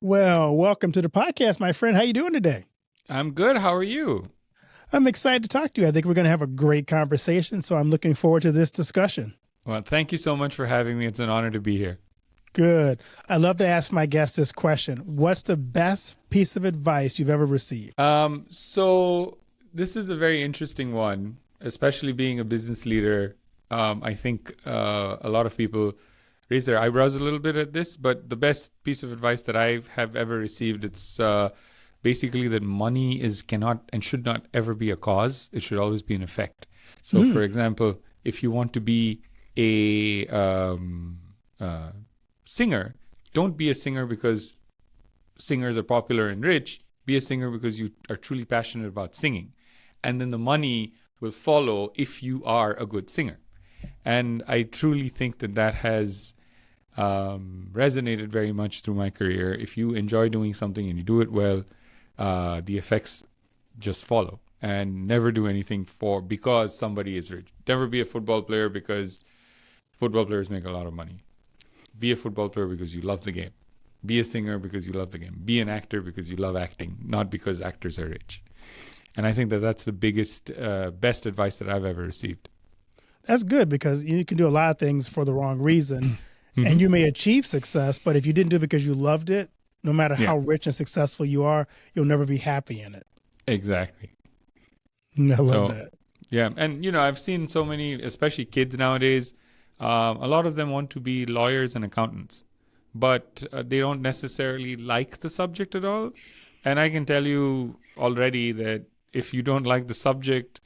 Well, welcome to the podcast, my friend. How you doing today? I'm good. How are you? I'm excited to talk to you. I think we're going to have a great conversation, so I'm looking forward to this discussion. Well, thank you so much for having me. It's an honor to be here. Good. I love to ask my guests this question. What's the best piece of advice you've ever received? So this is a very interesting one, especially being a business leader. I think a lot of people raise their eyebrows a little bit at this, but the best piece of advice that I have ever received, it's basically that money cannot and should not ever be a cause. It should always be an effect. So, for example, if you want to be a singer, don't be a singer because singers are popular and rich. Be a singer because you are truly passionate about singing. And then the money will follow if you are a good singer. And I truly think that that has resonated very much through my career. If you enjoy doing something and you do it well, the effects just follow. And never do anything because somebody is rich. Never be a football player because football players make a lot of money. Be a football player because you love the game. Be a singer because you love the game. Be an actor because you love acting, not because actors are rich. And I think that that's the biggest, best advice that I've ever received. That's good because you can do a lot of things for the wrong reason and you may achieve success, but if you didn't do it because you loved it, no matter Yeah, how rich and successful you are, you'll never be happy in it. exactly. I love So, that. yeah. And, I've seen so many, especially kids nowadays, a lot of them want to be lawyers and accountants, but they don't necessarily like the subject at all. And I can tell you already that if you don't like the subject,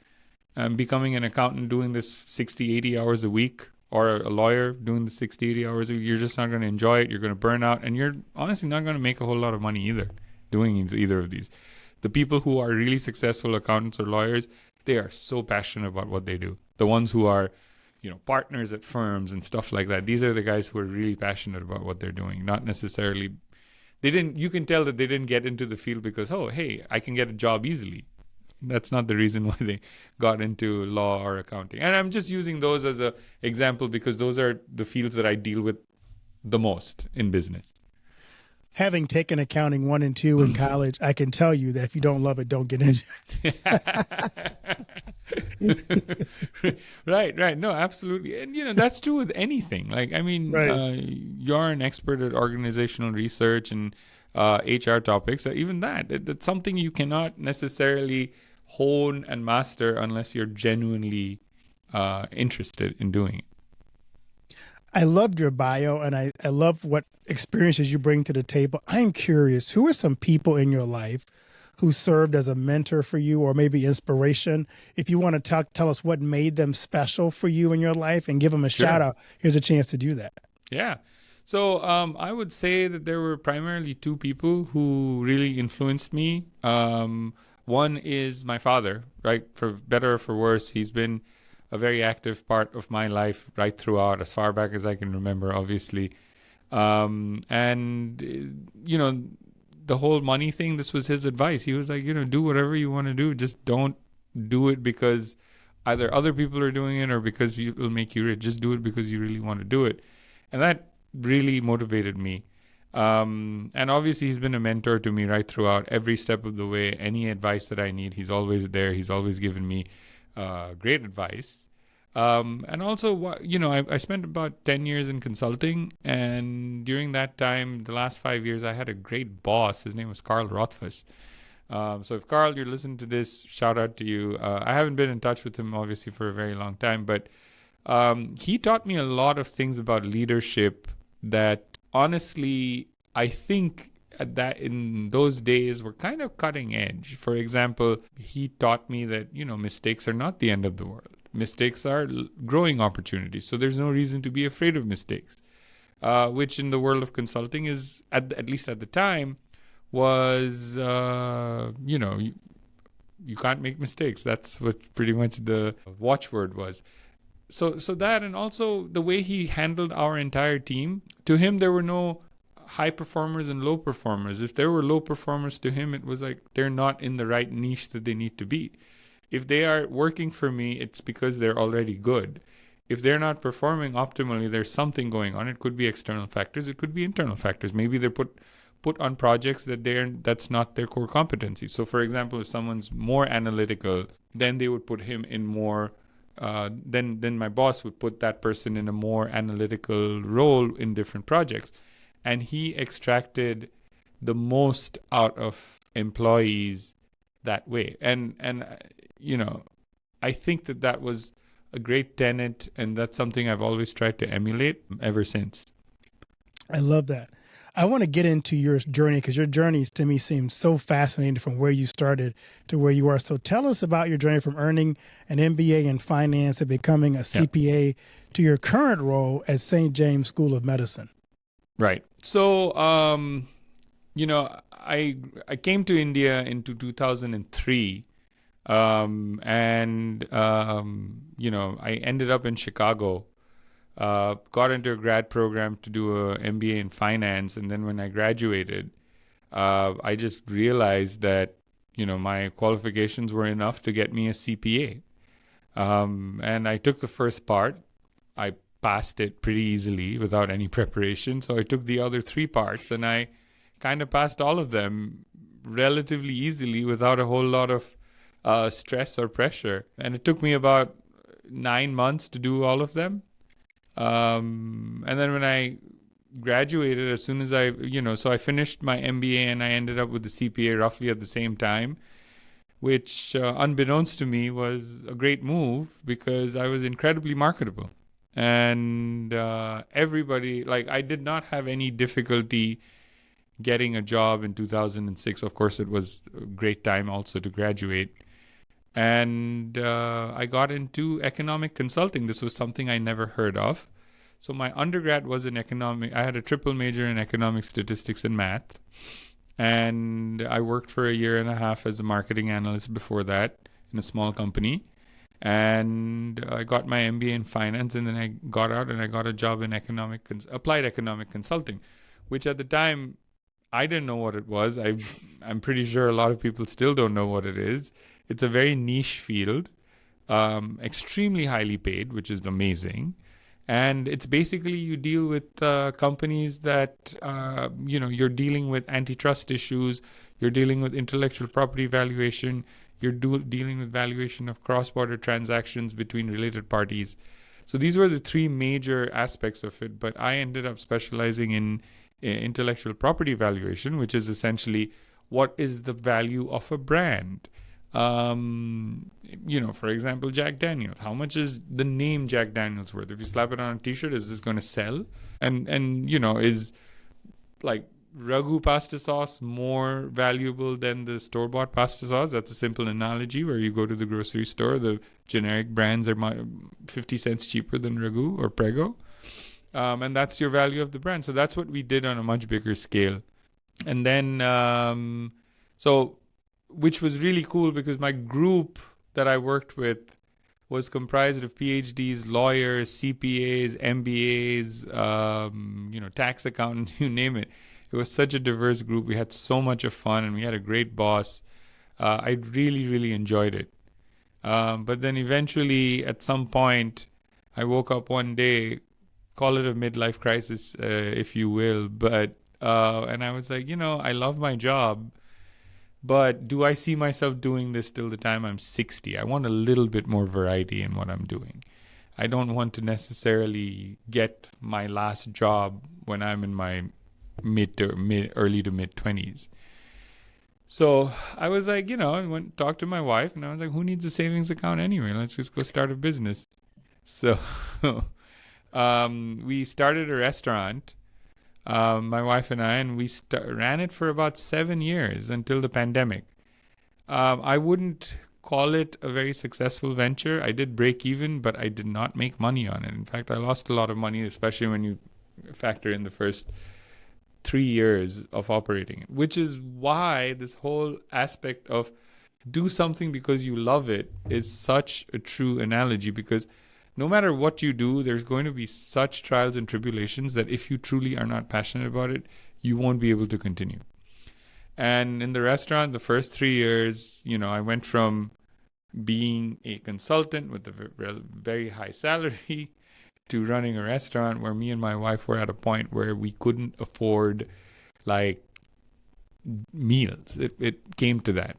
becoming an accountant doing this 60, 80 hours a week, or a lawyer doing the 60, 80 hours a week, you're just not going to enjoy it. You're going to burn out, and you're honestly not going to make a whole lot of money either doing either of these. The people who are really successful accountants or lawyers, they are so passionate about what they do. The ones who are, partners at firms and stuff like that, these are the guys who are really passionate about what they're doing, not necessarily you can tell that they didn't get into the field because, oh, hey, I can get a job easily. That's not the reason why they got into law or accounting. And I'm just using those as an example because those are the fields that I deal with the most in business. Having taken accounting 1 and 2 in college, I can tell you that if you don't love it, don't get into it. Right, right. No, absolutely. And, that's true with anything. Like, I mean, Right. you're an expert at organizational research and HR topics. Even that's something you cannot necessarily hone and master unless you're genuinely interested in doing it. I loved your bio and I love what experiences you bring to the table. I'm curious, who are some people in your life who served as a mentor for you or maybe inspiration? If you want to tell us what made them special for you in your life and give them a shout Sure. out, here's a chance to do that. Yeah. So I would say that there were primarily two people who really influenced me. One is my father, right? For better or for worse, he's been a very active part of my life right throughout, as far back as I can remember, obviously. And, the whole money thing, this was his advice. He was like, do whatever you want to do. Just don't do it because either other people are doing it or because it will make you rich. Just do it because you really want to do it. And that really motivated me. And obviously, he's been a mentor to me right throughout every step of the way. Any advice that I need, he's always there. He's always given me great advice. And also, I spent about 10 years in consulting. And during that time, the last 5 years, I had a great boss. His name was Carl Rothfuss. So if Carl, you're listening to this, shout out to you. I haven't been in touch with him, obviously, for a very long time, but he taught me a lot of things about leadership that honestly, I think that in those days were kind of cutting edge. For example, he taught me that, mistakes are not the end of the world. Mistakes are growing opportunities. So there's no reason to be afraid of mistakes, which in the world of consulting is, at least at the time, was, you can't make mistakes. That's what pretty much the watchword was. So that, and also the way he handled our entire team. To him, there were no high performers and low performers. If there were low performers, to him, it was like they're not in the right niche that they need to be. If they are working for me, it's because they're already good. If they're not performing optimally, there's something going on. It could be external factors. It could be internal factors. Maybe they're put on projects that's not their core competency. So, for example, if someone's more analytical, then they would put him in more. Then my boss would put that person in a more analytical role in different projects, and he extracted the most out of employees that way. And I think that was a great tenet, and that's something I've always tried to emulate ever since. I love that. I want to get into your journey because your journey to me seems so fascinating from where you started to where you are. So tell us about your journey from earning an MBA in finance and becoming a CPA to your current role at St. James School of Medicine. Right. So, I came to India into 2003. I ended up in Chicago, got into a grad program to do a MBA in finance. And then when I graduated, I just realized that, my qualifications were enough to get me a CPA. And I took the first part. I passed it pretty easily without any preparation. So I took the other 3 parts and I kind of passed all of them relatively easily without a whole lot of stress or pressure. And it took me about 9 months to do all of them. And then when I graduated, as soon as so I finished my MBA and I ended up with the CPA roughly at the same time, which unbeknownst to me was a great move because I was incredibly marketable. And everybody, I did not have any difficulty getting a job in 2006. Of course, it was a great time also to graduate. And I got into economic consulting. This was something I never heard of. So my undergrad was in economic. I had a triple major in economic statistics and math. And I worked for a year and a half as a marketing analyst before that in a small company. And I got my MBA in finance, and then I got out and I got a job in applied economic consulting, which at the time I didn't know what it was. I'm pretty sure a lot of people still don't know what it is. It's a very niche field, extremely highly paid, which is amazing. And it's basically you deal with companies that, you're dealing with antitrust issues, you're dealing with intellectual property valuation, you're dealing with valuation of cross-border transactions between related parties. So these were the 3 major aspects of it. But I ended up specializing in intellectual property valuation, which is essentially what is the value of a brand. For example, Jack Daniels. How much is the name Jack Daniels worth? If you slap it on a T-shirt, is this going to sell? And is Ragu pasta sauce more valuable than the store-bought pasta sauce? That's a simple analogy where you go to the grocery store, the generic brands are 50 cents cheaper than Ragu or Prego. And that's your value of the brand. So that's what we did on a much bigger scale. And then, which was really cool because my group that I worked with was comprised of PhDs, lawyers, CPAs, MBAs, tax accountants, you name it. It was such a diverse group. We had so much of fun and we had a great boss. I really, really enjoyed it. But then eventually at some point, I woke up one day, call it a midlife crisis, if you will. And I was like, I love my job. But do I see myself doing this till the time I'm 60? I want a little bit more variety in what I'm doing. I don't want to necessarily get my last job when I'm in my early to mid 20s. So I was like, I went talk to my wife and I was like, who needs a savings account anyway? Let's just go start a business. So we started a restaurant. My wife and I, and we ran it for about 7 years until the pandemic. I wouldn't call it a very successful venture. I did break even, but I did not make money on it. In fact, I lost a lot of money, especially when you factor in the first 3 years of operating it, which is why this whole aspect of do something because you love it is such a true analogy, because no matter what you do, there's going to be such trials and tribulations that if you truly are not passionate about it, you won't be able to continue. And in the restaurant, the first 3 years, I went from being a consultant with a very high salary to running a restaurant where me and my wife were at a point where we couldn't afford meals. It came to that.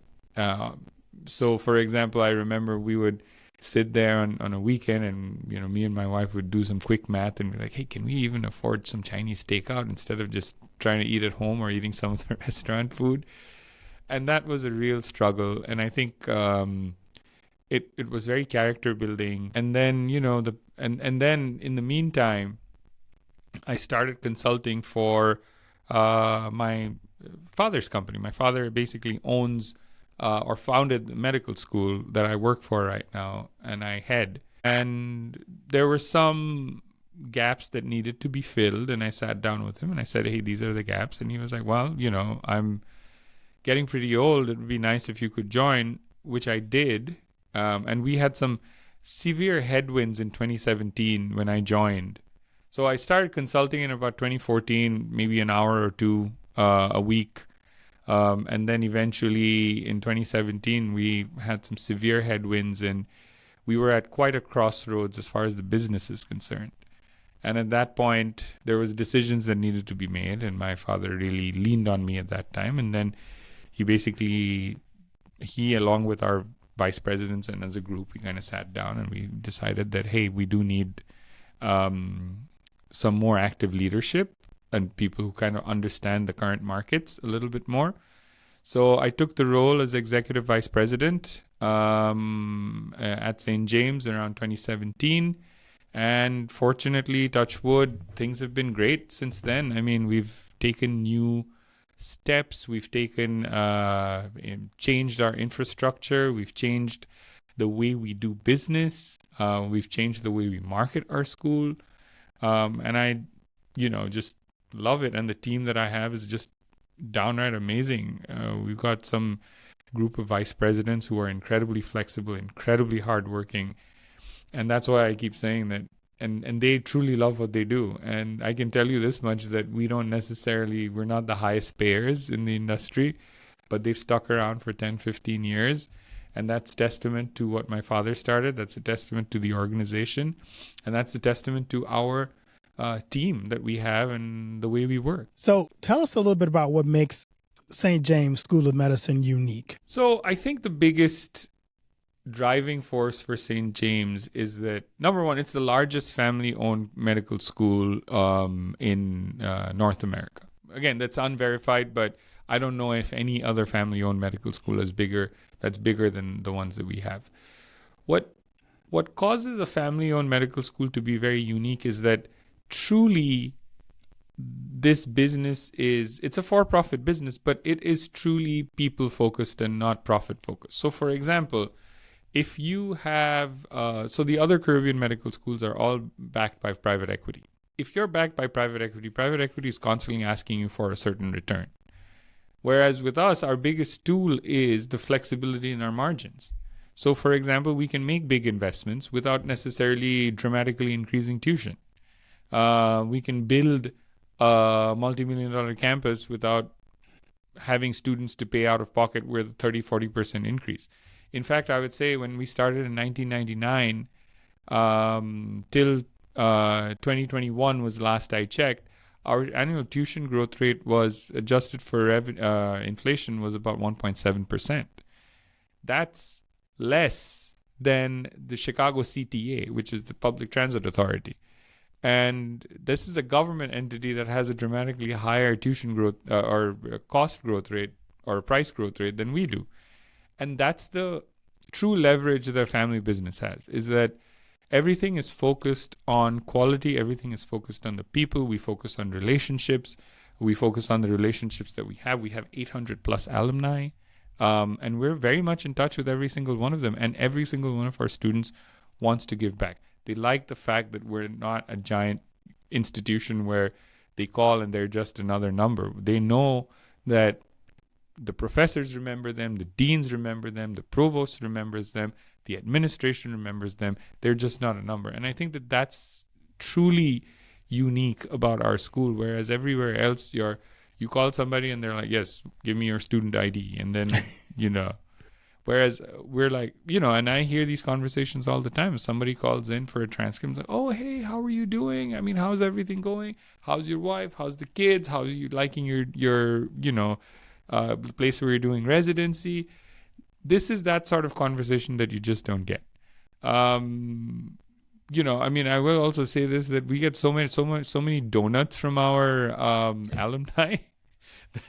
So, for example, I remember we would sit there on a weekend, and me and my wife would do some quick math and be like, hey, can we even afford some Chinese takeout instead of just trying to eat at home or eating some of the restaurant food? And that was a real struggle. And I think it was very character building. And then and then in the meantime, I started consulting for my father's company. My father basically owns or founded the medical school that I work for right now, and I head. And there were some gaps that needed to be filled, and I sat down with him and I said, hey, these are the gaps. And he was like, well, I'm getting pretty old. It would be nice if you could join, which I did. And we had some severe headwinds in 2017 when I joined. So I started consulting in about 2014, maybe an hour or two a week. And then eventually in 2017, we had some severe headwinds, and we were at quite a crossroads as far as the business is concerned. And at that point, there was decisions that needed to be made, and my father really leaned on me at that time. And then he along with our vice presidents and as a group, we kind of sat down and we decided that, hey, we do need some more active leadership and people who kind of understand the current markets a little bit more. So I took the role as executive vice president at St. James around 2017. And fortunately, touch wood, things have been great since then. I mean, we've taken new steps. We've changed our infrastructure. We've changed the way we do business. We've changed the way we market our school. And I, just love it. And the team that I have is just downright amazing. We've got some group of vice presidents who are incredibly flexible, incredibly hardworking. And that's why I keep saying that. And they truly love what they do. And I can tell you this much, that we're not the highest payers in the industry, but they've stuck around for 10, 15 years. And that's testament to what my father started. That's a testament to the organization. And that's a testament to our team that we have and the way we work. So tell us a little bit about what makes St. James School of Medicine unique. So I think the biggest driving force for St. James is that, number one, it's the largest family-owned medical school in North America. Again, that's unverified, but I don't know if any other family-owned medical school that's bigger than the ones that we have. What causes a family-owned medical school to be very unique is that truly this business it's a for-profit business, but it is truly people-focused and not profit-focused. So, for example, if you have, so the other Caribbean medical schools are all backed by private equity. If you're backed by private equity is constantly asking you for a certain return. Whereas with us, our biggest tool is the flexibility in our margins. So, for example, we can make big investments without necessarily dramatically increasing tuition. We can build a multi-million-dollar campus without having students to pay out of pocket with 30-40% increase. In fact, I would say when we started in 1999 till 2021 was the last I checked, our annual tuition growth rate was adjusted for inflation was about 1.7%. That's less than the Chicago CTA, which is the Public Transit Authority. And this is a government entity that has a dramatically higher tuition growth or cost growth rate or price growth rate than we do. And that's the true leverage that a family business has, is that everything is focused on quality. Everything is focused on the people. We focus on relationships. We focus on the relationships that we have. We have 800 plus alumni. And we're very much in touch with every single one of them. And every single one of our students wants to give back. They like the fact that we're not a giant institution where they call and they're just another number. They know that the professors remember them, the deans remember them, the provost remembers them, the administration remembers them. They're just not a number. And I think that that's truly unique about our school, whereas everywhere else you call somebody and they're like, yes, give me your student ID. And then, whereas we're like, and I hear these conversations all the time. Somebody calls in for a transcript, like, oh, hey, how are you doing? I mean, how's everything going? How's your wife? How's the kids? How are you liking your the place where you're doing residency. This is that sort of conversation that you just don't get. I mean, I will also say this, that we get so many donuts from our alumni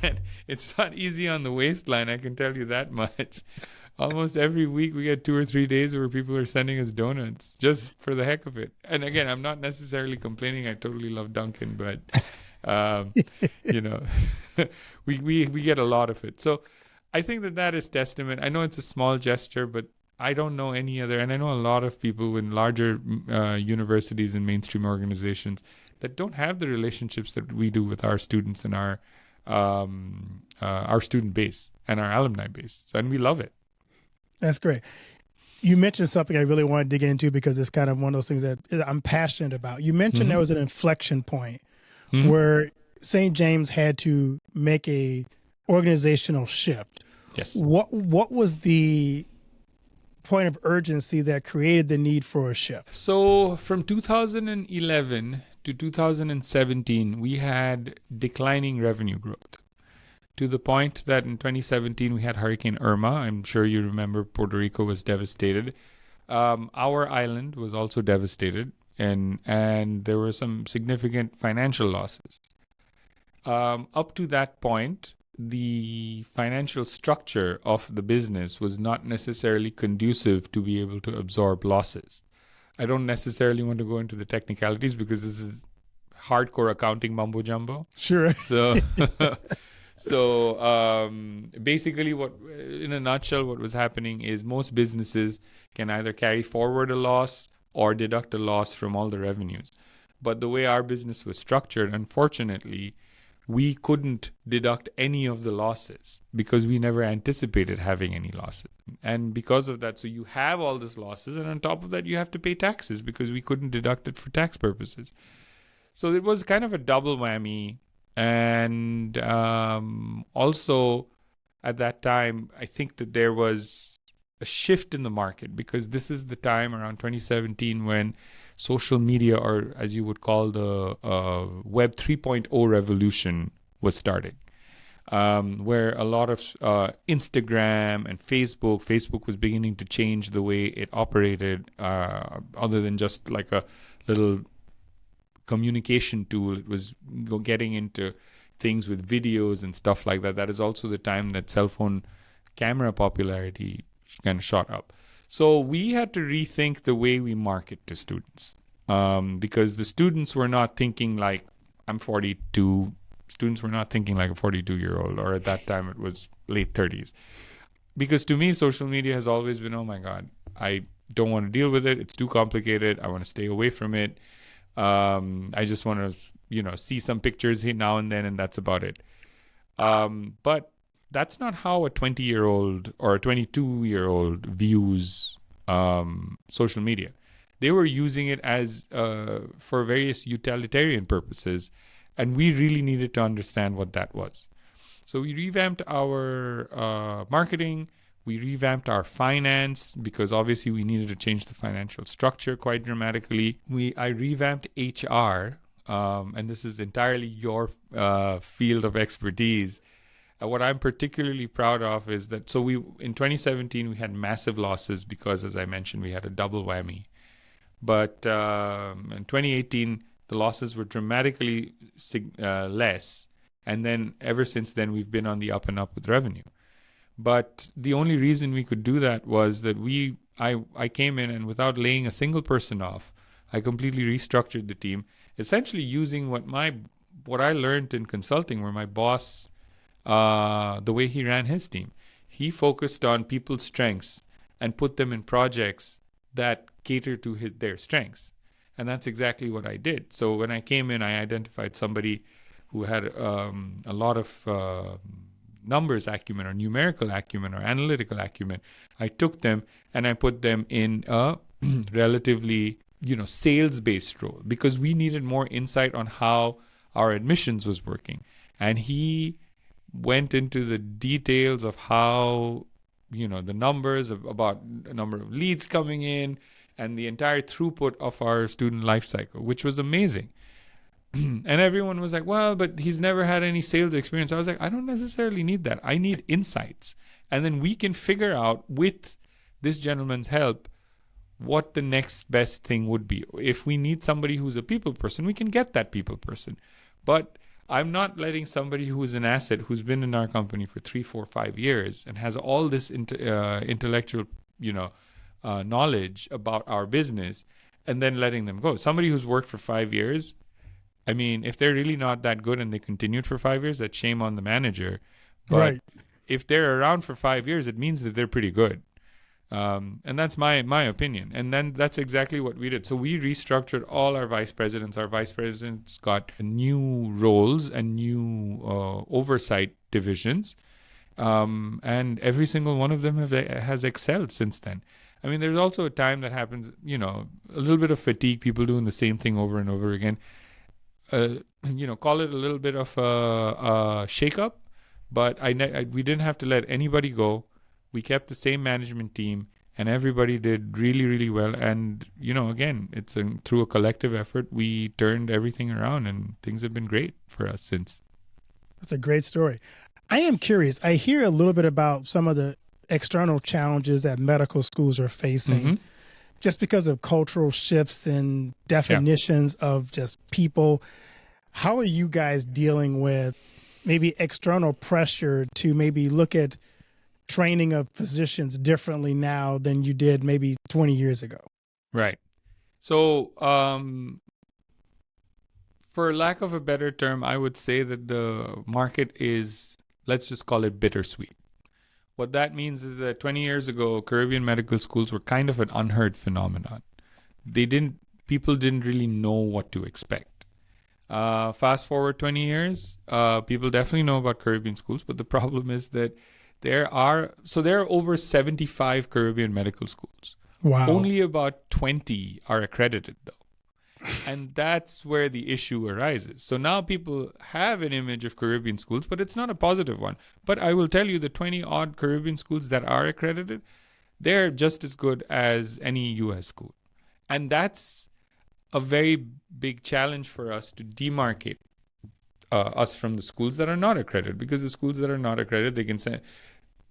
that it's not easy on the waistline. I can tell you that much. Almost every week we get 2 or 3 days where people are sending us donuts just for the heck of it. And again, I'm not necessarily complaining. I totally love Dunkin', but we get a lot of it. So I think that is testament. I know it's a small gesture, but I don't know any other. And I know a lot of people in larger universities and mainstream organizations that don't have the relationships that we do with our students and our student base and our alumni base. So, and we love it. That's great. You mentioned something I really want to dig into because it's kind of one of those things that I'm passionate about. You mentioned there was an inflection point where St. James had to make a organizational shift. Yes. What was the point of urgency that created the need for a shift? So from 2011 to 2017, we had declining revenue growth, to the point that in 2017 we had Hurricane Irma. I'm sure you remember Puerto Rico was devastated. Our island was also devastated, and there were some significant financial losses. Up to that point, the financial structure of the business was not necessarily conducive to be able to absorb losses. I don't necessarily want to go into the technicalities because this is hardcore accounting mumbo jumbo. Sure. So basically, in a nutshell, what was happening is most businesses can either carry forward a loss or deduct a loss from all the revenues. But the way our business was structured, unfortunately, we couldn't deduct any of the losses because we never anticipated having any losses. And because of that, so you have all these losses, and on top of that, you have to pay taxes because we couldn't deduct it for tax purposes. So it was kind of a double whammy. And also at that time, I think that there was a shift in the market because this is the time around 2017 when social media, or as you would call the Web 3.0 revolution, was starting, where a lot of Instagram and Facebook was beginning to change the way it operated, other than just like a little communication tool. It was getting into things with videos and stuff like that. That is also the time that cell phone camera popularity kind of shot up. So we had to rethink the way we market to students, because the students were not thinking like, I'm 42. Students were not thinking like a 42-year-old, or at that time it was late 30s. Because to me, social media has always been, oh my God, I don't want to deal with it. It's too complicated. I want to stay away from it. I just want to, see some pictures here now and then, and that's about it. But that's not how a 20-year-old or a 22-year-old views social media. They were using it as for various utilitarian purposes, and we really needed to understand what that was. So we revamped our marketing. We revamped our finance because obviously we needed to change the financial structure quite dramatically. I revamped HR, and this is entirely your field of expertise. What I'm particularly proud of is that, in 2017, we had massive losses because, as I mentioned, we had a double whammy. But in 2018, the losses were dramatically less. And then ever since then, we've been on the up and up with revenue. But the only reason we could do that was that I came in, and without laying a single person off, I completely restructured the team, essentially using what I learned in consulting, where my boss, the way he ran his team, he focused on people's strengths and put them in projects that cater to their strengths. And that's exactly what I did. So when I came in, I identified somebody who had a lot of numbers acumen or numerical acumen or analytical acumen. I took them and I put them in a relatively, sales-based role because we needed more insight on how our admissions was working. And he went into the details of how, the numbers about the number of leads coming in and the entire throughput of our student life cycle, which was amazing. And everyone was like, well, but he's never had any sales experience. I was like, I don't necessarily need that. I need insights. And then we can figure out with this gentleman's help what the next best thing would be. If we need somebody who's a people person, we can get that people person. But I'm not letting somebody who is an asset, who's been in our company for 3, 4, 5 years and has all this intellectual, knowledge about our business, and then letting them go. Somebody who's worked for 5 years, I mean, if they're really not that good and they continued for 5 years, that's shame on the manager. But Right. if they're around for 5 years, it means that they're pretty good. And that's my opinion. And then that's exactly what we did. So we restructured all our vice presidents. Our vice presidents got new roles and new oversight divisions. And every single one of them has excelled since then. I mean, there's also a time that happens, a little bit of fatigue, people doing the same thing over and over again. Call it a little bit of a shake-up. But we didn't have to let anybody go. We kept the same management team, and everybody did really, really well. And, again, it's through a collective effort, we turned everything around, and things have been great for us since. That's a great story. I am curious. I hear a little bit about some of the external challenges that medical schools are facing just because of cultural shifts and definitions of just people. How are you guys dealing with maybe external pressure to maybe look at training of physicians differently now than you did maybe 20 years ago? Right. So, for lack of a better term, I would say that the market is, let's just call it bittersweet. What that means is that 20 years ago, Caribbean medical schools were kind of an unheard phenomenon. People didn't really know what to expect. Fast forward 20 years, people definitely know about Caribbean schools, but the problem is that there are over 75 Caribbean medical schools. Wow. Only about 20 are accredited, though. And that's where the issue arises. So now people have an image of Caribbean schools, but it's not a positive one. But I will tell you, the 20-odd Caribbean schools that are accredited, they're just as good as any U.S. school. And that's a very big challenge for us to demarcate us from the schools that are not accredited, because the schools that are not accredited, they can say,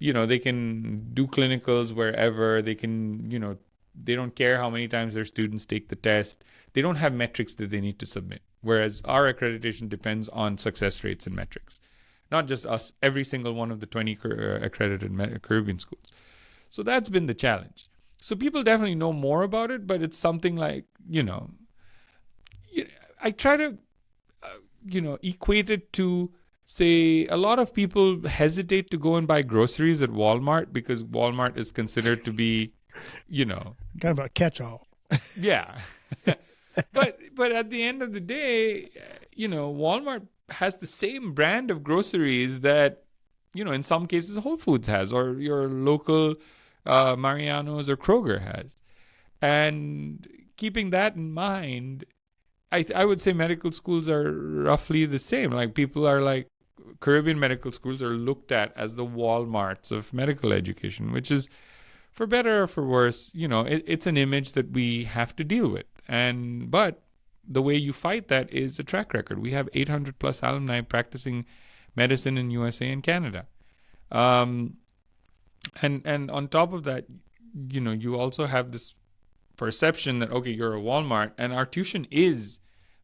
they can do clinicals wherever, they can, they don't care how many times their students take the test. They don't have metrics that they need to submit, whereas our accreditation depends on success rates and metrics. Not just us, every single one of the 20 accredited Caribbean schools. So that's been the challenge. So people definitely know more about it, but it's something like, I try to, equate it to, say, a lot of people hesitate to go and buy groceries at Walmart because Walmart is considered to be, kind of a catch-all. Yeah. but at the end of the day, Walmart has the same brand of groceries that, in some cases Whole Foods has, or your local Mariano's or Kroger has. And keeping that in mind, I would say medical schools are roughly the same. Like, people are like, Caribbean medical schools are looked at as the Walmarts of medical education, which is, for better or for worse, it's an image that we have to deal with. But the way you fight that is a track record. We have 800 plus alumni practicing medicine in USA and Canada. And on top of that, you also have this perception that, okay, you're a Walmart, and our tuition is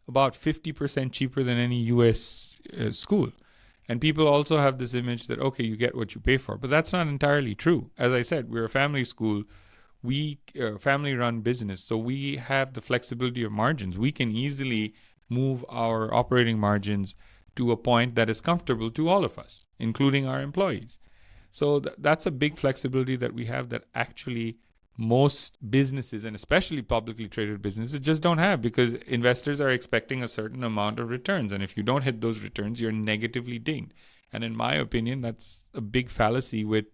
about 50% cheaper than any US school. And people also have this image that, okay, you get what you pay for. But that's not entirely true. As I said, we're a family school. We family-run business. So we have the flexibility of margins. We can easily move our operating margins to a point that is comfortable to all of us, including our employees. So that's a big flexibility that we have that actually most businesses, and especially publicly traded businesses, just don't have, because investors are expecting a certain amount of returns. And if you don't hit those returns, you're negatively dinged. And in my opinion, that's a big fallacy with,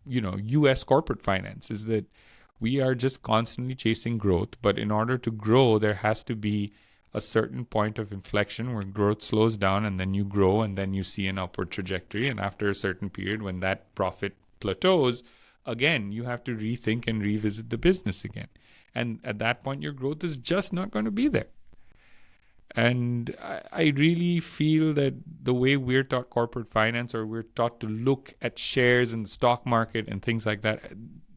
U.S. corporate finance, is that we are just constantly chasing growth. But in order to grow, there has to be a certain point of inflection where growth slows down, and then you grow, and then you see an upward trajectory. And after a certain period, when that profit plateaus, again, you have to rethink and revisit the business again. And at that point, your growth is just not going to be there. And I really feel that the way we're taught corporate finance, or we're taught to look at shares in the stock market and things like that,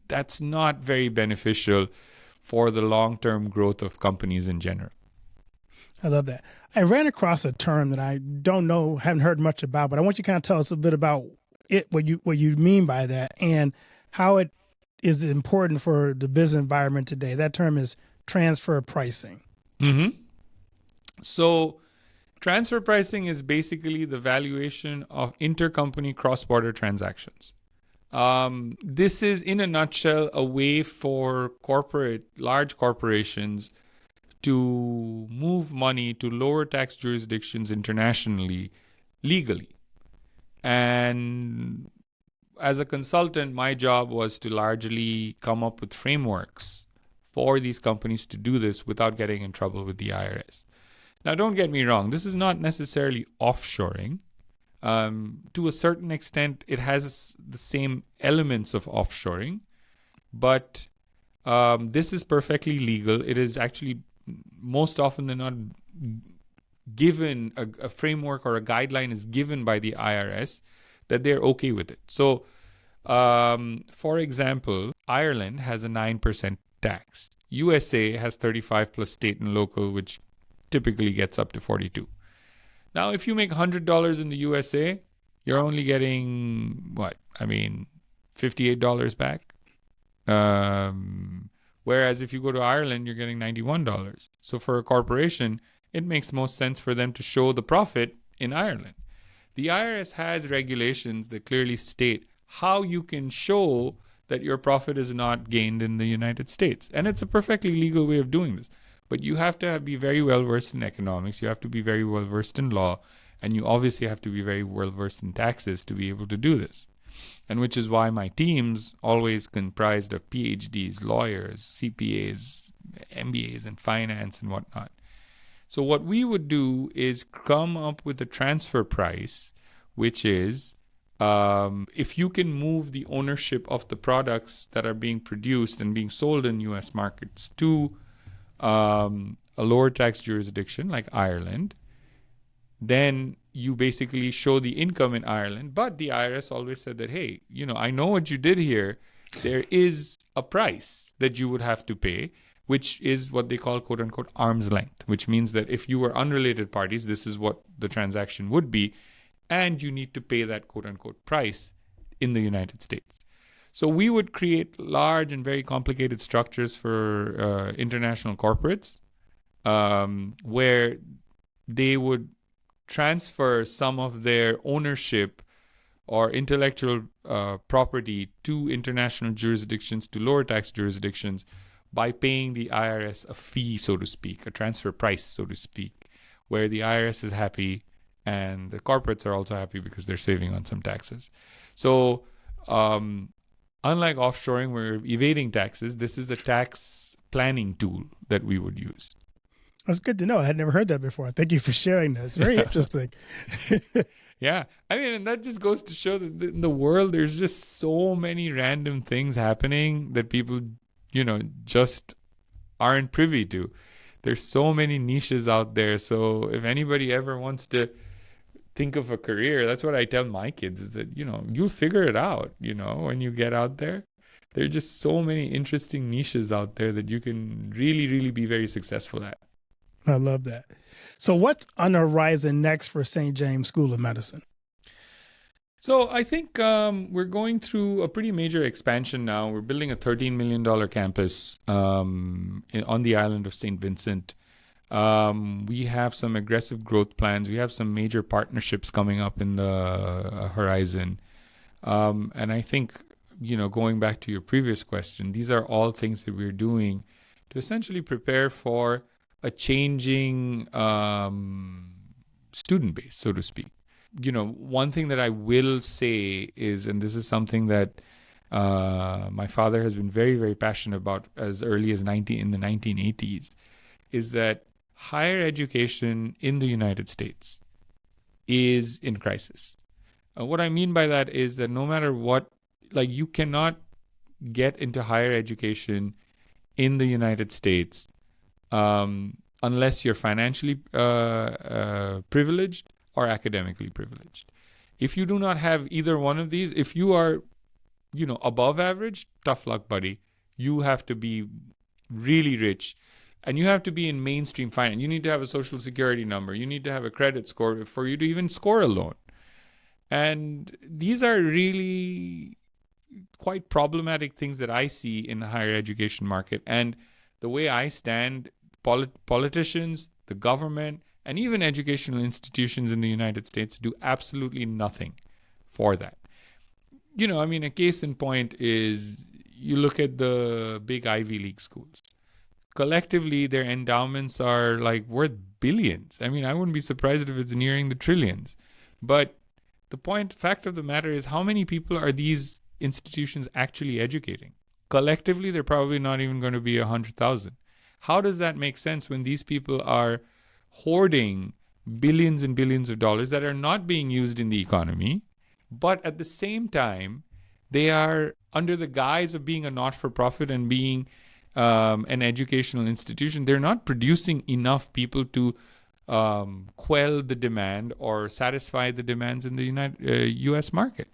that's not very beneficial for the long-term growth of companies in general. I love that. I ran across a term that I don't know, haven't heard much about, but I want you to kind of tell us a bit about it, what you mean by that, and how it is important for the business environment today. That term is transfer pricing. Mm-hmm. So transfer pricing is basically the valuation of intercompany cross-border transactions. This is, in a nutshell, a way for large corporations to move money to lower tax jurisdictions internationally legally. And as a consultant, my job was to largely come up with frameworks for these companies to do this without getting in trouble with the IRS. Now, don't get me wrong, this is not necessarily offshoring. To a certain extent, it has the same elements of offshoring, but this is perfectly legal. It is actually most often than not given a framework, or a guideline is given by the IRS that they're okay with it. So, for example, Ireland has a 9% tax. USA has 35 plus state and local, which typically gets up to 42. Now, if you make $100 in the USA, you're only getting $58 back. Whereas if you go to Ireland, you're getting $91. So for a corporation, it makes most sense for them to show the profit in Ireland. The IRS has regulations that clearly state how you can show that your profit is not gained in the United States. And it's a perfectly legal way of doing this. But you have to be very well versed in economics. You have to be very well versed in law. And you obviously have to be very well versed in taxes to be able to do this. And which is why my team's always comprised of PhDs, lawyers, CPAs, MBAs in finance and whatnot. So what we would do is come up with a transfer price, which is if you can move the ownership of the products that are being produced and being sold in U.S. markets to a lower tax jurisdiction like Ireland, then you basically show the income in Ireland. But the IRS always said that, hey, I know what you did here. There is a price that you would have to pay, which is what they call, quote unquote, arm's length, which means that if you were unrelated parties, this is what the transaction would be. And you need to pay that, quote unquote, price in the United States. So we would create large and very complicated structures for international corporates where they would transfer some of their ownership or intellectual property to international jurisdictions, to lower tax jurisdictions, by paying the IRS a fee, so to speak, a transfer price, so to speak, where the IRS is happy and the corporates are also happy because they're saving on some taxes. So unlike offshoring, where we're evading taxes, this is a tax planning tool that we would use. That's good to know. I had never heard that before. Thank you for sharing that. It's very interesting. Yeah. I mean, and that just goes to show that in the world, there's just so many random things happening that people, just aren't privy to. There's so many niches out there. So if anybody ever wants to think of a career, that's what I tell my kids, is that, you'll figure it out, when you get out there. There are just so many interesting niches out there that you can really, really be very successful at. I love that. So what's on the horizon next for St. James School of Medicine? So I think we're going through a pretty major expansion now. We're building a $13 million campus on the island of St. Vincent. We have some aggressive growth plans. We have some major partnerships coming up in the horizon. And I think, going back to your previous question, these are all things that we're doing to essentially prepare for a changing student base, so to speak. One thing that I will say is, and this is something that my father has been very, very passionate about as early as in the 1980s, is that higher education in the United States is in crisis. What I mean by that is that no matter what, you cannot get into higher education in the United States unless you're financially privileged or academically privileged. If you do not have either one of these, if you are, above average, tough luck, buddy. You have to be really rich, and you have to be in mainstream finance. You need to have a social security number. You need to have a credit score for you to even score a loan. And these are really quite problematic things that I see in the higher education market. And the way I stand, politicians, the government, and even educational institutions in the United States do absolutely nothing for that. A case in point is you look at the big Ivy League schools. Collectively, their endowments are like worth billions. I wouldn't be surprised if it's nearing the trillions. But the fact of the matter is, how many people are these institutions actually educating? Collectively, they're probably not even going to be 100,000. How does that make sense when these people are hoarding billions and billions of dollars that are not being used in the economy, but at the same time, they are under the guise of being a not-for-profit and being an educational institution, they're not producing enough people to quell the demand or satisfy the demands in the U.S. market.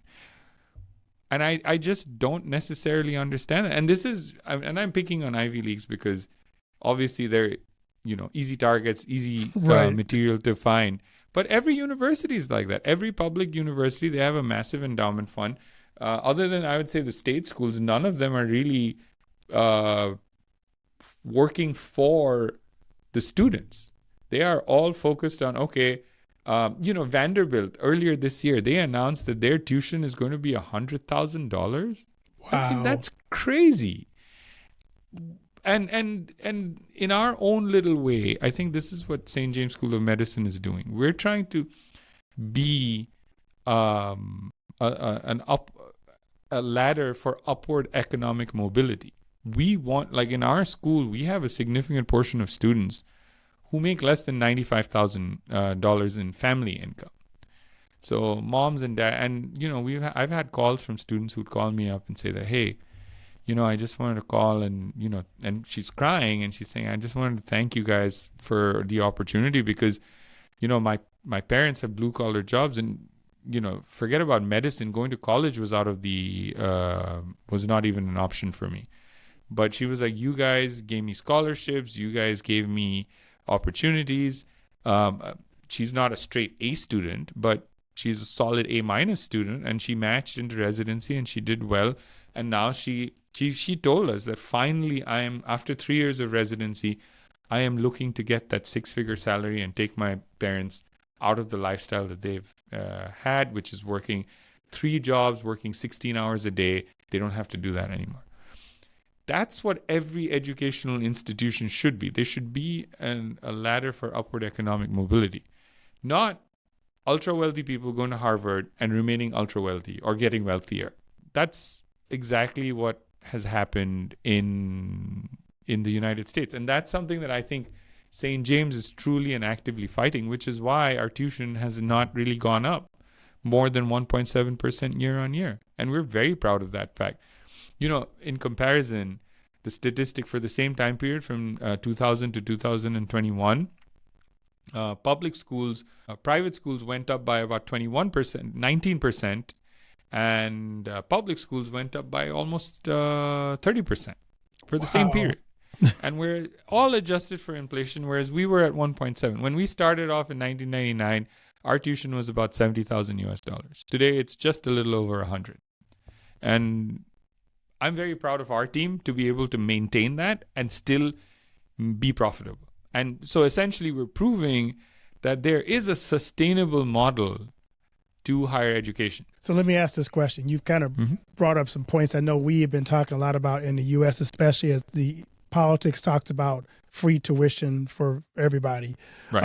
And I just don't necessarily understand that. And I'm picking on Ivy Leagues because obviously they're, easy targets, easy material to find. But every university is like that. Every public university, they have a massive endowment fund. Other than, I would say, the state schools, none of them are really working for the students. They are all focused on, Vanderbilt, earlier this year, they announced that their tuition is going to be $100,000. Wow. That's crazy. And in our own little way, I think this is what St. James School of Medicine is doing. We're trying to be a ladder for upward economic mobility. We want, like in our school, we have a significant portion of students who make less than $95,000 in family income. So moms and dad, and I've had calls from students who'd call me up and say that, hey, I just wanted to call and she's crying and she's saying, I just wanted to thank you guys for the opportunity because, my parents have blue collar jobs and, forget about medicine. Going to college was was not even an option for me. But she was like, you guys gave me scholarships. You guys gave me opportunities. She's not a straight A student, but she's a solid A- student, and she matched into residency and she did well. And now she told us that finally after 3 years of residency, I am looking to get that 6-figure salary and take my parents out of the lifestyle that they've had, which is working 3 jobs, working 16 hours a day. They don't have to do that anymore. That's what every educational institution should be. They should be a ladder for upward economic mobility, not ultra-wealthy people going to Harvard and remaining ultra-wealthy or getting wealthier. That's exactly what has happened in the United States. And that's something that I think St. James is truly and actively fighting, which is why our tuition has not really gone up more than 1.7% year on year. And we're very proud of that fact. In comparison, the statistic for the same time period from 2000 to 2021, private schools went up by about 21%, 19%, and public schools went up by almost 30% for the same period. And we're all adjusted for inflation, whereas we were at 1.7. When we started off in 1999, our tuition was about $70,000. Today, it's just a little over 100. And I'm very proud of our team to be able to maintain that and still be profitable. And so essentially, we're proving that there is a sustainable model to higher education. So let me ask this question. You've kind of brought up some points I know we have been talking a lot about in the U.S., especially as the politics talks about free tuition for everybody. Right.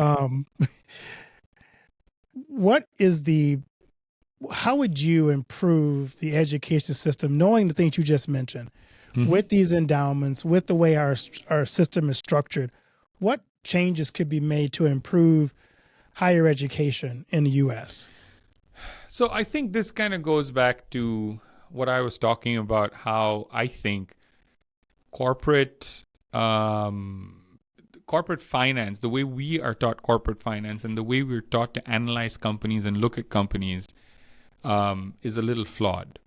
How would you improve the education system, knowing the things you just mentioned, with these endowments, with the way our system is structured? What changes could be made to improve higher education in the U.S.? So I think this kind of goes back to what I was talking about, how I think corporate corporate finance, the way we are taught corporate finance and the way we're taught to analyze companies and look at companies is a little flawed.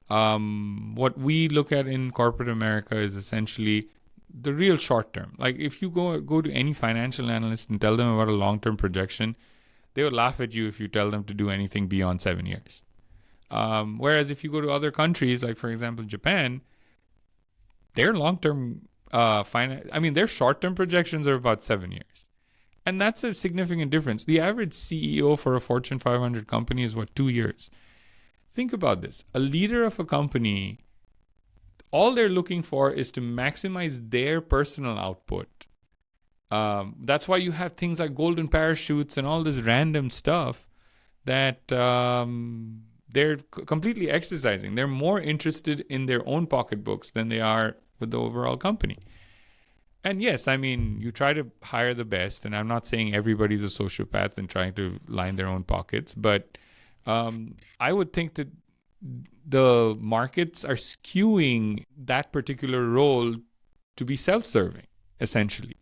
What we look at in corporate America is essentially the real short term. Like if you go to any financial analyst and tell them about a long-term projection, they will laugh at you if you tell them to do anything beyond 7 years. Whereas if you go to other countries, like for example Japan, their long-term their short-term projections are about 7 years. And that's a significant difference. The average CEO for a Fortune 500 company is 2 years. Think about this. A leader of a company, all they're looking for is to maximize their personal output. That's why you have things like golden parachutes and all this random stuff that they're completely exercising. They're more interested in their own pocketbooks than they are with the overall company. And yes, I mean, you try to hire the best, and I'm not saying everybody's a sociopath and trying to line their own pockets, but I would think that the markets are skewing that particular role to be self-serving, essentially.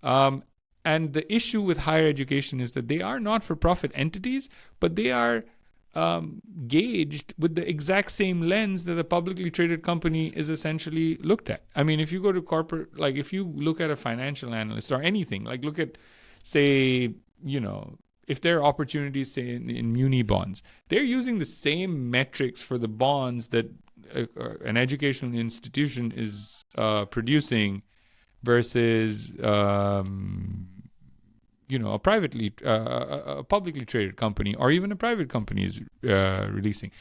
And the issue with higher education is that they are not-for-profit entities, but they are gauged with the exact same lens that a publicly traded company is essentially looked at. I mean, if you go to corporate, like if you look at a financial analyst or anything, like look at, say, if there are opportunities, say, in muni bonds, they're using the same metrics for the bonds that an educational institution is producing versus a publicly traded company or even a private company is releasing.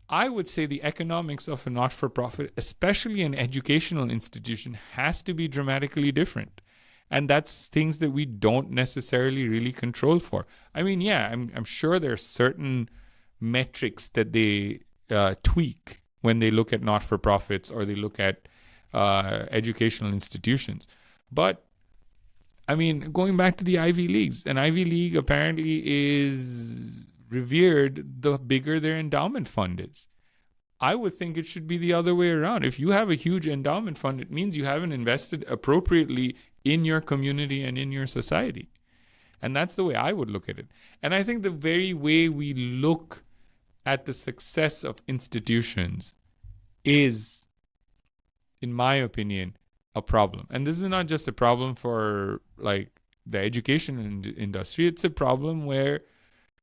I would say the economics of a not-for-profit, especially an educational institution, has to be dramatically different. And that's things that we don't necessarily really control for. I mean, yeah, I'm sure there are certain metrics that they tweak when they look at not-for-profits or they look at educational institutions. But I mean, going back to the Ivy Leagues, an Ivy League apparently is revered the bigger their endowment fund is. I would think it should be the other way around. If you have a huge endowment fund, it means you haven't invested appropriately in your community and in your society. And that's the way I would look at it. And I think the very way we look at the success of institutions is, in my opinion, a problem. And this is not just a problem for like the education industry. It's a problem where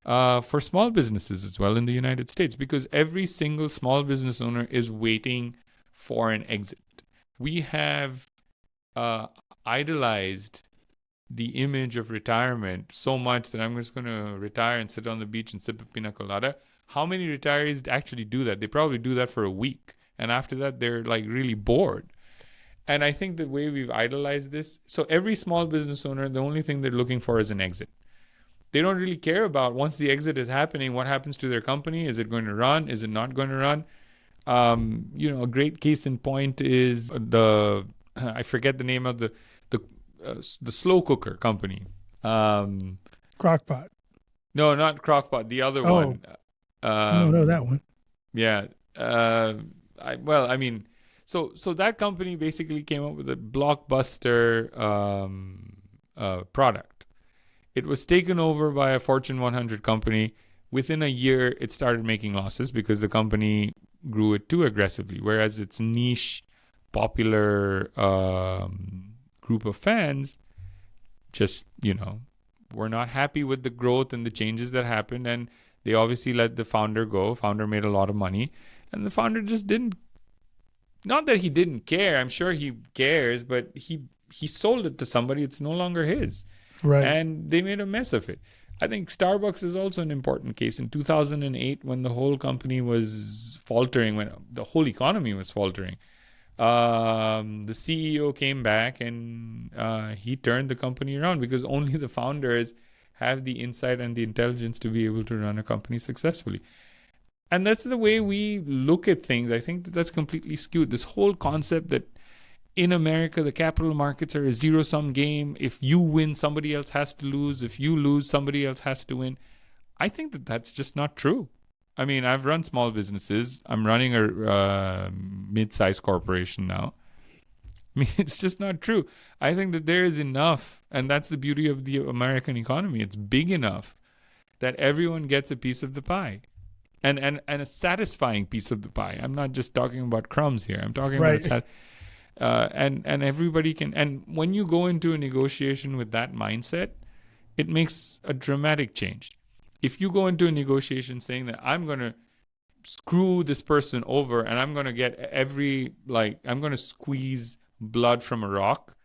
for small businesses as well in the United States, because every single small business owner is waiting for an exit. We have idolized the image of retirement so much that I'm just going to retire and sit on the beach and sip a pina colada. How many retirees actually do that? They probably do that for a week. And after that, they're like really bored. And I think the way we've idolized this, so every small business owner, the only thing they're looking for is an exit. They don't really care about, once the exit is happening, what happens to their company. Is it going to run? Is it not going to run? A great case in point is I forget the name of the slow cooker company. Crockpot. No, not Crockpot. The other one. I don't know that one. Yeah. So that company basically came up with a blockbuster product. It was taken over by a Fortune 100 company. Within a year, it started making losses because the company grew it too aggressively, whereas its niche, popular group of fans just, were not happy with the growth and the changes that happened, and they obviously let the founder go. Founder made a lot of money, and the founder just didn't. Not that he didn't care. I'm sure he cares, but he sold it to somebody. It's no longer his. Right. And they made a mess of it. I think Starbucks is also an important case. In 2008, when the whole company was faltering, when the whole economy was faltering, the CEO came back and he turned the company around because only the founders have the insight and the intelligence to be able to run a company successfully. And that's the way we look at things. I think that's completely skewed. This whole concept that in America, the capital markets are a zero-sum game. If you win, somebody else has to lose. If you lose, somebody else has to win. I think that that's just not true. I mean, I've run small businesses. I'm running a mid-sized corporation now. I mean, it's just not true. I think that there is enough, and that's the beauty of the American economy. It's big enough that everyone gets a piece of the pie. And a satisfying piece of the pie. I'm not just talking about crumbs here. I'm talking Right. about and everybody can. And when you go into a negotiation with that mindset, it makes a dramatic change. If you go into a negotiation saying that I'm going to screw this person over and I'm going to get I'm going to squeeze blood from a rock,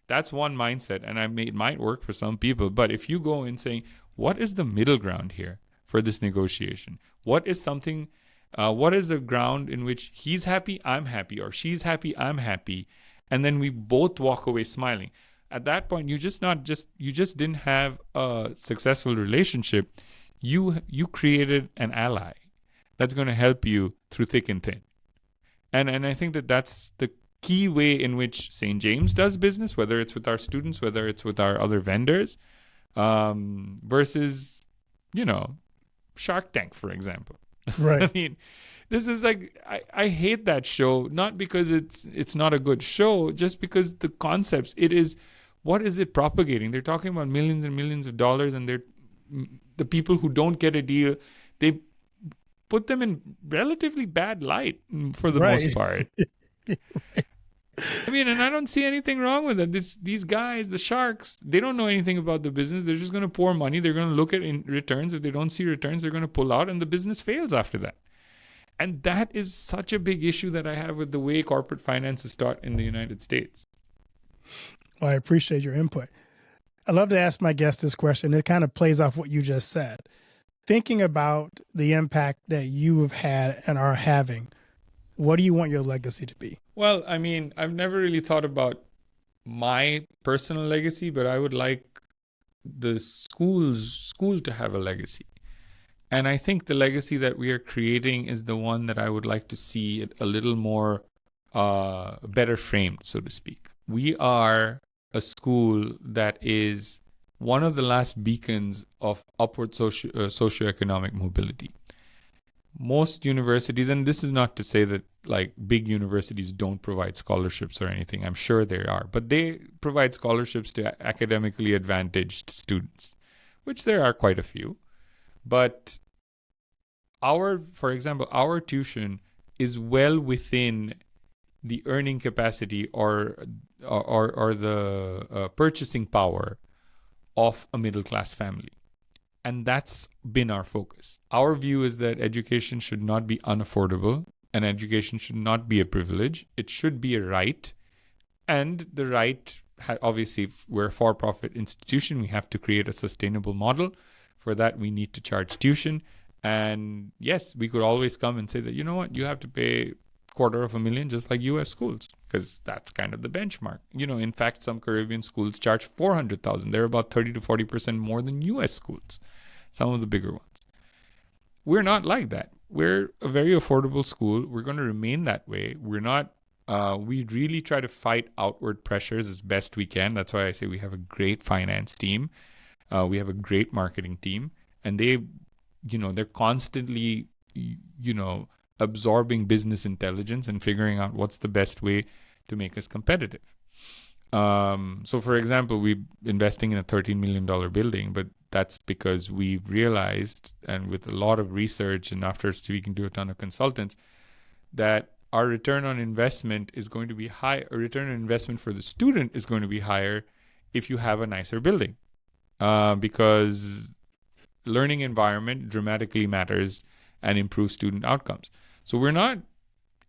that's one mindset, and it might work for some people. But if you go in saying, what is the middle ground here for this negotiation? What is something? What is the ground in which he's happy, I'm happy, or she's happy, I'm happy, and then we both walk away smiling? At that point, you just didn't have a successful relationship. You created an ally that's going to help you through thick and thin. And I think that that's the key way in which St. James does business, whether it's with our students, whether it's with our other vendors, versus, Shark Tank, for example. Right. I mean, this is like, I hate that show, not because it's not a good show, just because the concepts, what is it propagating? They're talking about millions and millions of dollars, and the people who don't get a deal, they put them in relatively bad light for the most part. I mean, and I don't see anything wrong with it. These guys, the sharks, they don't know anything about the business. They're just going to pour money. They're going to look at returns. If they don't see returns, they're going to pull out, and the business fails after that. And that is such a big issue that I have with the way corporate finance is taught in the United States. Well, I appreciate your input. I love to ask my guests this question. It kind of plays off what you just said. Thinking about the impact that you have had and are having, what do you want your legacy to be? Well, I mean, I've never really thought about my personal legacy, but I would like the school to have a legacy. And I think the legacy that we are creating is the one that I would like to see a little more better framed, so to speak. We are a school that is one of the last beacons of upward socioeconomic mobility. Most universities, and this is not to say that like big universities don't provide scholarships or anything. I'm sure there are, but they provide scholarships to academically advantaged students, which there are quite a few. But for example, our tuition is well within the earning capacity or the purchasing power of a middle class family. And that's been our focus. Our view is that education should not be unaffordable, and education should not be a privilege. It should be a right. And the right, obviously, if we're a for-profit institution, we have to create a sustainable model. For that, we need to charge tuition. And yes, we could always come and say that, you know what, you have to pay $250,000 just like U.S. schools, because that's kind of the benchmark. In fact, some Caribbean schools charge $400,000. They're about 30 to 40% more than U.S. schools, some of the bigger ones. We're not like that. We're a very affordable school. We're going to remain that way. We're not. We really try to fight outward pressures as best we can. That's why I say we have a great finance team. We have a great marketing team, and they're constantly, absorbing business intelligence and figuring out what's the best way to make us competitive. So, for example, we're investing in a $13 million building, but that's because we've realized, and with a lot of research and after speaking to a ton of consultants, that our return on investment is going to be high. A return on investment for the student is going to be higher if you have a nicer building, because learning environment dramatically matters and improves student outcomes. So we're not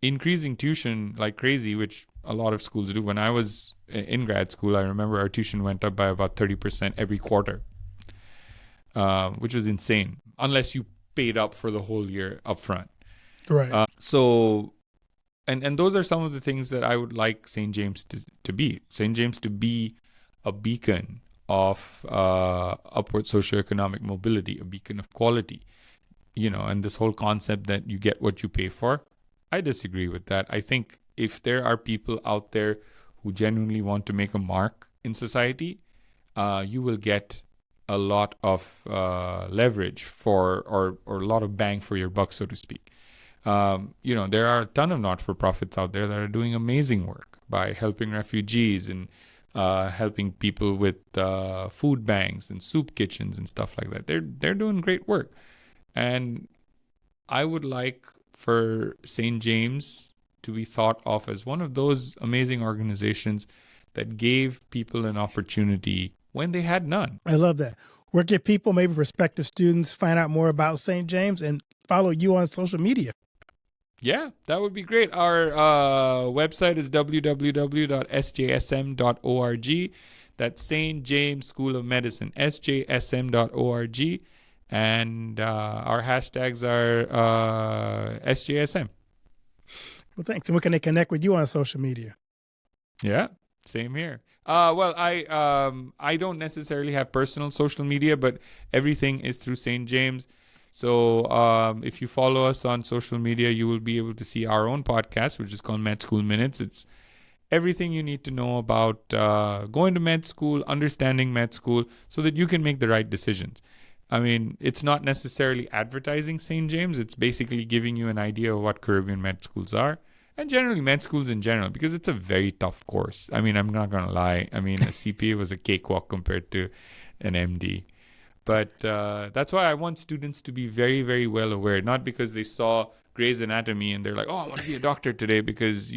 increasing tuition like crazy, which a lot of schools do. When I was in grad school, I remember our tuition went up by about 30% every quarter, which was insane, unless you paid up for the whole year up front. Right. So, and those are some of the things that I would like St. James to be. St. James to be a beacon of upward socioeconomic mobility, a beacon of quality, and this whole concept that you get what you pay for. I disagree with that. I think if there are people out there who genuinely want to make a mark in society, you will get a lot of leverage or a lot of bang for your buck, so to speak. There are a ton of not-for-profits out there that are doing amazing work by helping refugees and helping people with food banks and soup kitchens and stuff like that. They're doing great work. And I would like for St. James to be thought of as one of those amazing organizations that gave people an opportunity when they had none. I love that. Where can people, maybe prospective students, find out more about St. James and follow you on social media? Yeah, that would be great. Our website is www.sjsm.org. That's St. James School of Medicine, sjsm.org. And our hashtags are SJSM. Well, thanks. And where can they connect with you on social media? Yeah, same here. I don't necessarily have personal social media, but everything is through St. James. So if you follow us on social media, you will be able to see our own podcast, which is called Med School Minutes. It's everything you need to know about going to med school, understanding med school, so that you can make the right decisions. I mean, it's not necessarily advertising St. James. It's basically giving you an idea of what Caribbean med schools are, and generally med schools in general, because it's a very tough course. I mean, I'm not going to lie. I mean, a CPA was a cakewalk compared to an MD. But that's why I want students to be very, very well aware, not because they saw Grey's Anatomy and they're like, oh, I want to be a doctor today because,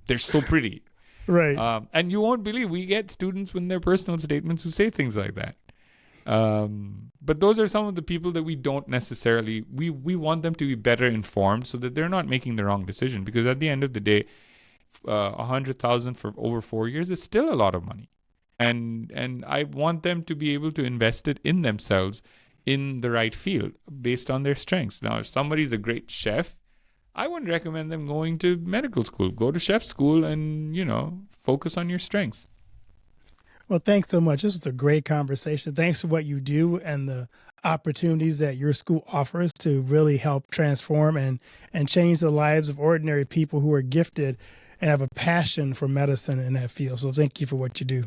they're so pretty. Right. And you won't believe we get students with their personal statements who say things like that. But those are some of the people that we don't necessarily, we want them to be better informed so that they're not making the wrong decision. Because at the end of the day, 100,000 for over 4 years is still a lot of money. And I want them to be able to invest it in themselves in the right field based on their strengths. Now, if somebody's a great chef, I wouldn't recommend them going to medical school. Go to chef school and, focus on your strengths. Well, thanks so much. This was a great conversation. Thanks for what you do and the opportunities that your school offers to really help transform and change the lives of ordinary people who are gifted and have a passion for medicine in that field. So thank you for what you do.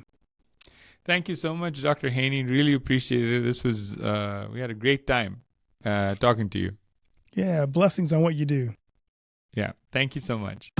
Thank you so much, Dr. Haney. Really appreciate it. This was, we had a great time talking to you. Yeah, blessings on what you do. Yeah, thank you so much.